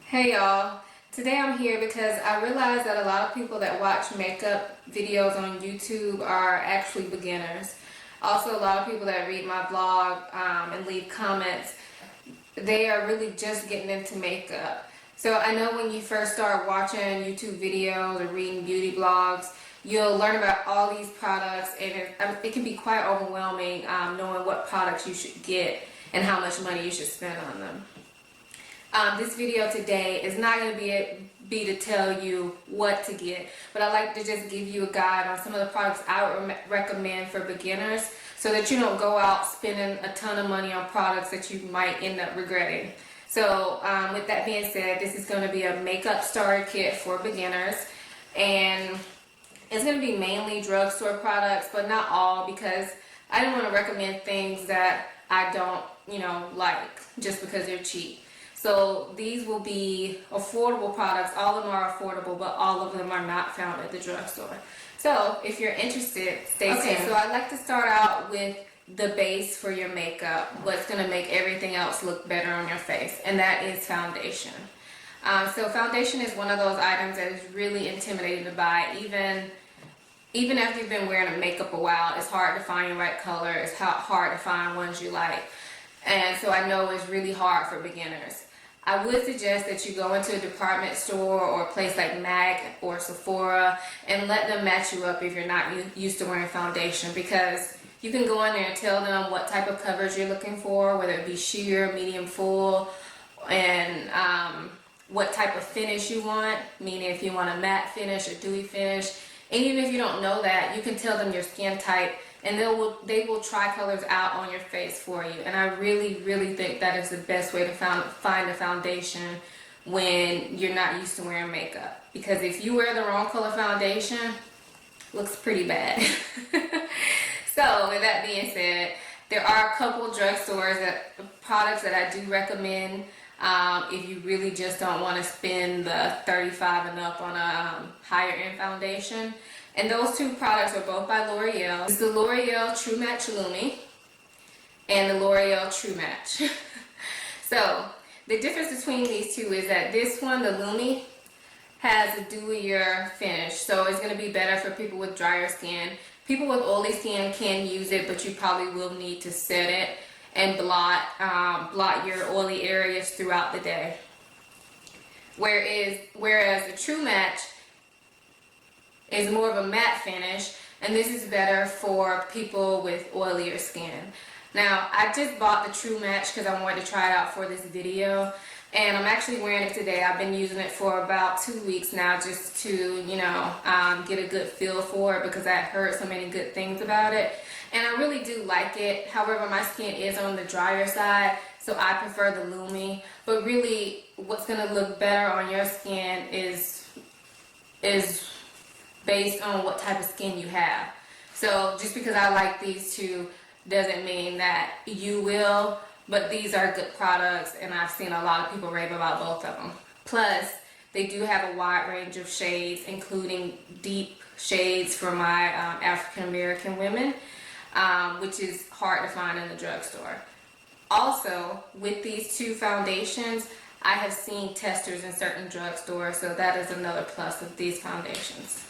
Hey y'all, today I'm here because I realized that a lot of people that watch makeup videos on YouTube are actually beginners. Also, a lot of people that read my blog and leave comments, they are really just getting into makeup. So I know when you first start watching YouTube videos or reading beauty blogs, you'll learn about all these products, and it can be quite overwhelming knowing what products you should get and how much money you should spend on them. This video today is not going to be to tell you what to get, but I like to just give you a guide on some of the products I would recommend for beginners so that you don't go out spending a ton of money on products that you might end up regretting. So with that being said, this is going to be a makeup starter kit for beginners, and it's going to be mainly drugstore products, but not all, because I don't want to recommend things that I don't, like just because they're cheap. So these will be affordable products. All of them are affordable, but all of them are not found at the drugstore. So if you're interested, stay tuned. Okay, so I'd like to start out with the base for your makeup, what's going to make everything else look better on your face, and that is foundation. So foundation is one of those items that is really intimidating to buy. Even after you've been wearing makeup a while, it's hard to find your right color. It's hard to find ones you like. And so I know it's really hard for beginners. I would suggest that you go into a department store or a place like MAC or Sephora and let them match you up if you're not used to wearing foundation, because you can go in there and tell them what type of coverage you're looking for, whether it be sheer, medium, full, and what type of finish you want, meaning if you want a matte finish or dewy finish. And even if you don't know that, you can tell them your skin type, and they will try colors out on your face for you. And I really think that is the best way to find a foundation when you're not used to wearing makeup. Because if you wear the wrong color foundation, it looks pretty bad. So with that being said, there are a couple drugstores products that I do recommend if you really just don't want to spend the $35 and up on a higher end foundation. And those two products are both by Loreal. It's the Loreal True Match Lumi and the Loreal True Match. So the difference between these two is that this one, the Lumi, has a dewier finish. So it's going to be better for people with drier skin. People with oily skin can use it, but you probably will need to set it and blot your oily areas throughout the day. Whereas the True Match is more of a matte finish, and this is better for people with oilier skin. Now, I just bought the True Match because I wanted to try it out for this video, and I'm actually wearing it today. I've been using it for about 2 weeks now, just to get a good feel for it, because I've heard so many good things about it, and I really do like it. However, my skin is on the drier side, so I prefer the Lumi. But really, what's going to look better on your skin is based on what type of skin you have. So just because I like these two doesn't mean that you will, but these are good products, and I've seen a lot of people rave about both of them. Plus, they do have a wide range of shades, including deep shades for my African American women, which is hard to find in the drugstore. Also, with these two foundations, I have seen testers in certain drugstores, so that is another plus of these foundations.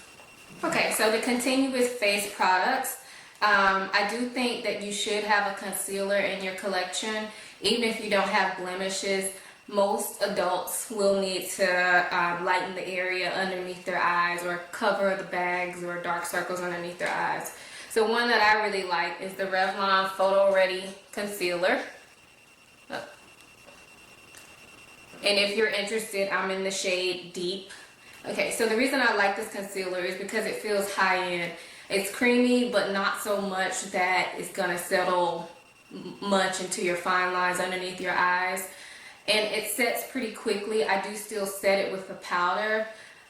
Okay, so to continue with face products, I do think that you should have a concealer in your collection. Even if you don't have blemishes, most adults will need to lighten the area underneath their eyes, or cover the bags or dark circles underneath their eyes. So one that I really like is the Revlon Photoready Concealer. And if you're interested, I'm in the shade Deep. Okay, so the reason I like this concealer is because it feels high-end. It's creamy, but not so much that it's going to settle much into your fine lines underneath your eyes. And it sets pretty quickly. I do still set it with the powder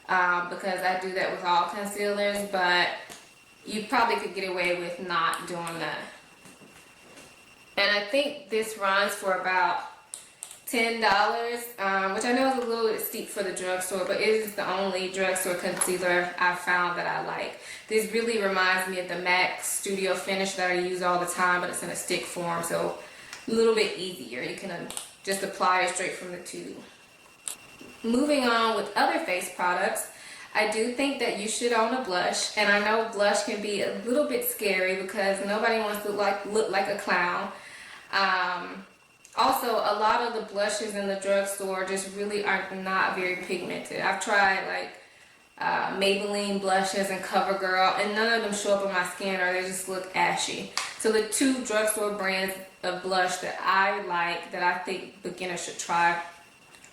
because I do that with all concealers, but you probably could get away with not doing that. And I think this runs for about $10, which I know is a little bit steep for the drugstore, but it is the only drugstore concealer I've found that I like. This really reminds me of the MAC Studio Finish that I use all the time, but it's in a stick form, so a little bit easier. You can just apply it straight from the tube. moving on with other face products, I do think that you should own a blush, and I know blush can be a little bit scary because nobody wants to look like a clown. Also, a lot of the blushes in the drugstore just really are not very pigmented. I've tried like Maybelline blushes and CoverGirl, and none of them show up on my skin, or they just look ashy. So the two drugstore brands of blush that I like, that I think beginners should try,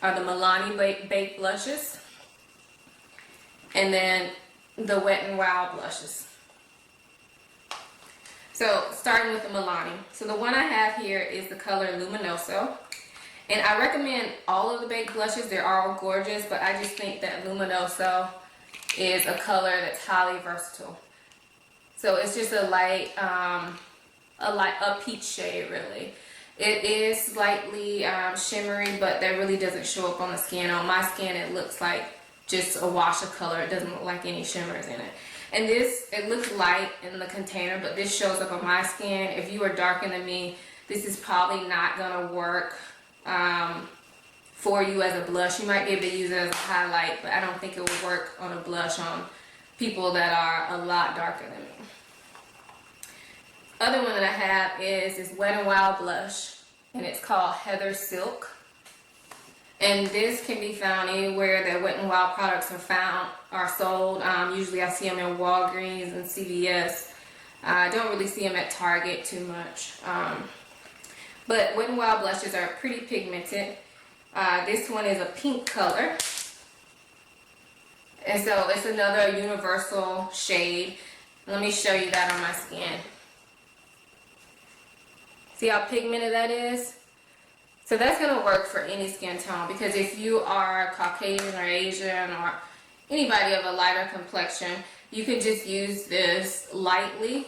are the Milani Baked blushes, and then the Wet n Wild blushes. So starting with the Milani. So the one I have here is the color Luminoso. And I recommend all of the baked blushes. They're all gorgeous, but I just think that Luminoso is a color that's highly versatile. So it's just a peach shade, really. It is slightly shimmery, but that really doesn't show up on the skin. On my skin, it looks like just a wash of color. It doesn't look like any shimmers in it. And this, it looks light in the container, but this shows up on my skin. If you are darker than me, this is probably not gonna work for you as a blush. You might be able to use it as a highlight, but I don't think it will work on a blush on people that are a lot darker than me. Other one that I have is this Wet n Wild blush, and it's called Heather Silk. And this can be found anywhere that Wet n Wild products are sold. Usually I see them in Walgreens and CVS. I don't really see them at Target too much. But Wet n Wild blushes are pretty pigmented. This one is a pink color. And so it's another universal shade. Let me show you that on my skin. See how pigmented that is? So that's going to work for any skin tone, because if you are Caucasian or Asian or anybody of a lighter complexion, you can just use this lightly.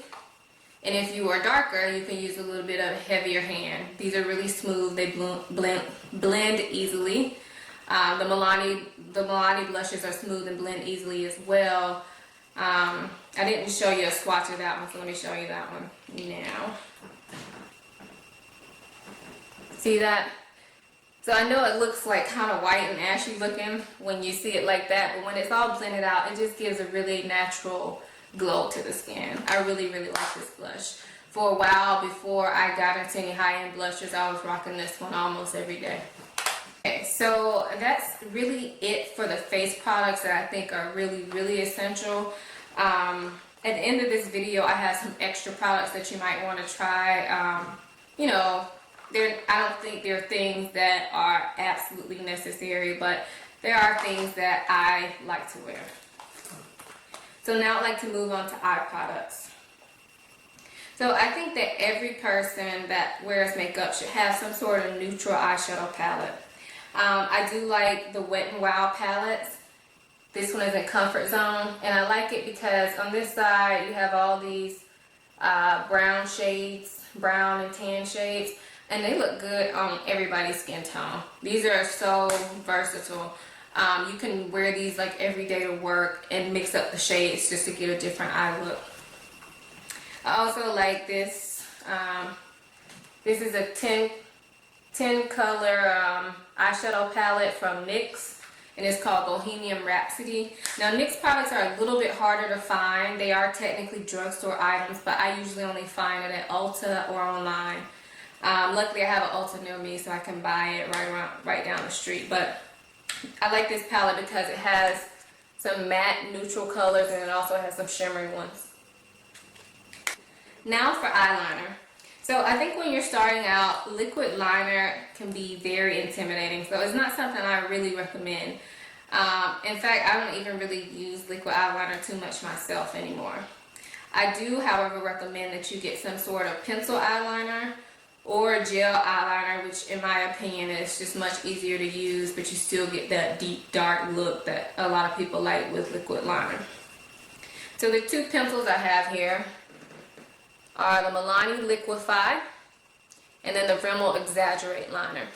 And if you are darker, you can use a little bit of a heavier hand. These are really smooth. They blend easily. The Milani blushes are smooth and blend easily as well. I didn't show you a swatch of that one, so let me show you that one now. See that? So I know it looks like kind of white and ashy looking when you see it like that, but when it's all blended out, it just gives a really natural glow to the skin. I really, really like this blush. For a while before I got into any high-end blushes, I was rocking this one almost every day. Okay, so that's really it for the face products that I think are really, really essential. At the end of this video, I have some extra products that you might want to try. You know, I don't think they're things that are absolutely necessary, but there are things that I like to wear. So now I'd like to move on to eye products. So I think that every person that wears makeup should have some sort of neutral eyeshadow palette. I do like the Wet n Wild palettes. This one is in Comfort Zone, and I like it because on this side you have all these brown shades, brown and tan shades, and they look good on everybody's skin tone. These are so versatile. You can wear these like every day to work and mix up the shades just to get a different eye look. I also like this. This is a 10 color eyeshadow palette from NYX, and it's called Bohemian Rhapsody. Now NYX products are a little bit harder to find. They are technically drugstore items, but I usually only find it at Ulta or online. Luckily I have an Ulta near me, so I can buy it right down the street. But I like this palette because it has some matte neutral colors, and it also has some shimmery ones. Now for eyeliner. So I think when you're starting out, liquid liner can be very intimidating. So it's not something I really recommend. In fact, I don't even really use liquid eyeliner too much myself anymore. I do, however, recommend that you get some sort of pencil eyeliner or gel eyeliner, which in my opinion is just much easier to use, but you still get that deep dark look that a lot of people like with liquid liner. So the two pencils I have here are the Milani Liquif'eye and then the Rimmel Exagerrate liner.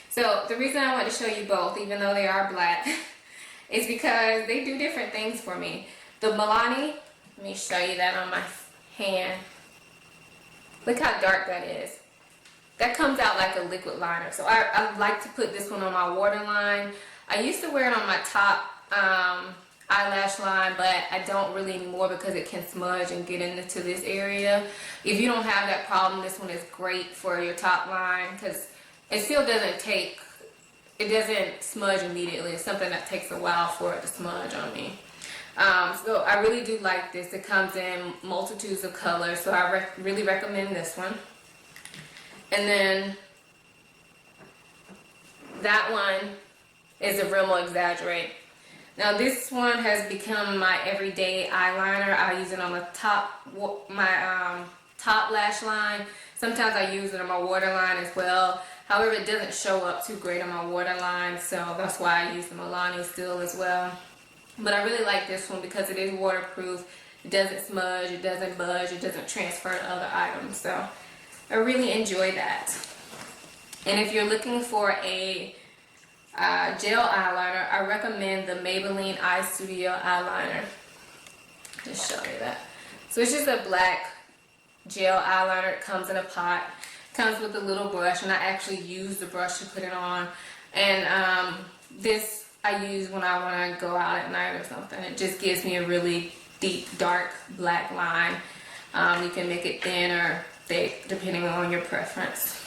So the reason I want to show you both, even though they are black, is because they do different things for me. The Milani, let me show you that on my hand. Look how dark that is. that comes out like a liquid liner. So I like to put this one on my waterline. I used to wear it on my top eyelash line, but I don't really anymore because it can smudge and get into this area. If you don't have that problem, this one is great for your top line because it still doesn't smudge immediately. It's something that takes a while for it to smudge on me. So I really do like this. It comes in multitudes of colors, so I really recommend this one. And then that one is a Rimmel Exagerrate. Now this one has become my everyday eyeliner. I use it on the top, my top lash line. Sometimes I use it on my waterline as well. However, it doesn't show up too great on my waterline, so that's why I use the Milani still as well. But I really like this one because it is waterproof. It doesn't smudge, it doesn't budge, it doesn't transfer to other items. So I really enjoy that. And if you're looking for a gel eyeliner, I recommend the Maybelline Eye Studio eyeliner. Just show you that. So it's just a black gel eyeliner. It comes in a pot. Comes with a little brush, and I actually use the brush to put it on. And this I use when I want to go out at night or something. It just gives me a really deep, dark black line. You can make it thin or thick depending on your preference.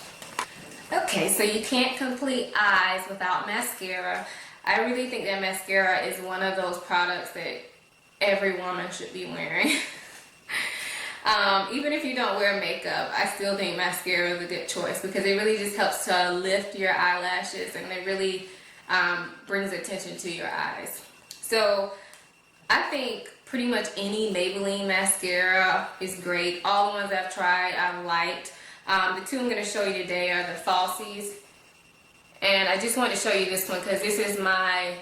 Okay, so you can't complete eyes without mascara. I really think that mascara is one of those products that every woman should be wearing. Even if you don't wear makeup, I still think mascara is a good choice because it really just helps to lift your eyelashes, and it really brings attention to your eyes. So I think pretty much any Maybelline mascara is great. All the ones I've tried, I've liked. The two I'm going to show you today are the Falsies. And I just wanted to show you this one because this is my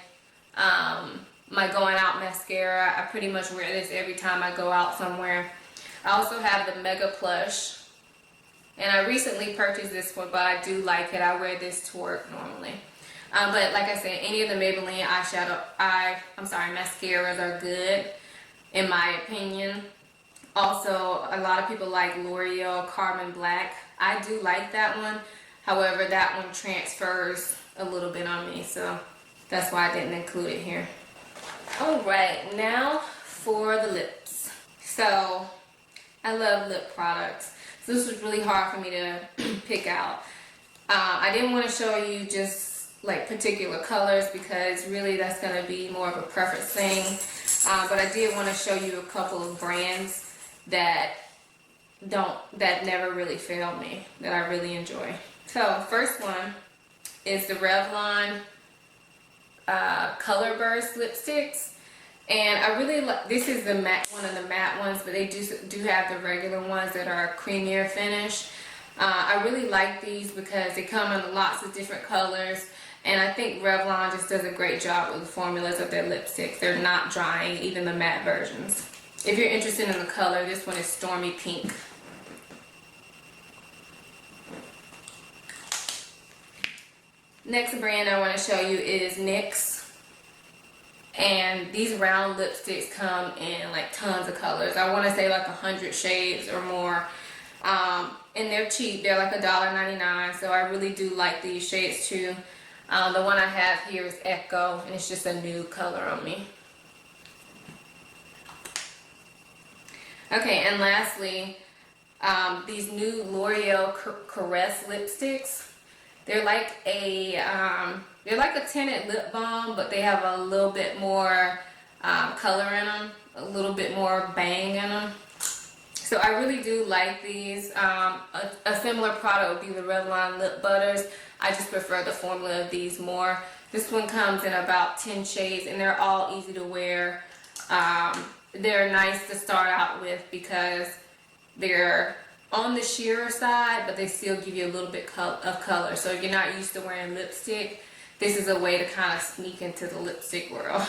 my going out mascara. I pretty much wear this every time I go out somewhere. I also have the Mega Plush. And I recently purchased this one, but I do like it. I wear this to work normally. But like I said, any of the Maybelline mascaras are good, in my opinion. Also, a lot of people like Loreal Carbon Black. I do like that one. However, that one transfers a little bit on me, so that's why I didn't include it here. Alright, now for the lips. So, I love lip products. So this was really hard for me to pick out. I didn't want to show you just like particular colors because really that's going to be more of a preference thing. But I did want to show you a couple of brands that never really fail me, that I really enjoy. So first one is the Revlon Color Burst lipsticks. And I really like, this is the matte, one of the matte ones, but they do have the regular ones that are creamier finish. I really like these because they come in lots of different colors, and I think Revlon just does a great job with the formulas of their lipsticks. They're not drying, even the matte versions. If you're interested in the color, this one is Stormy Pink. Next brand I want to show you is NYX. And these round lipsticks come in like tons of colors. I want to say like 100 shades or more. And they're cheap. They're like $1.99. So I really do like these shades too. The one I have here is Echo, and it's just a nude color on me. Okay, and lastly, these new L'Oreal Caresse lipsticks. They're like a tinted lip balm, but they have a little bit more color in them, a little bit more bang in them. So I really do like these. A similar product would be the Revlon Lip Butters. I just prefer the formula of these more. This one comes in about 10 shades, and they're all easy to wear. They're nice to start out with because they're on the sheerer side, but they still give you a little bit of color. So if you're not used to wearing lipstick, this is a way to kind of sneak into the lipstick world.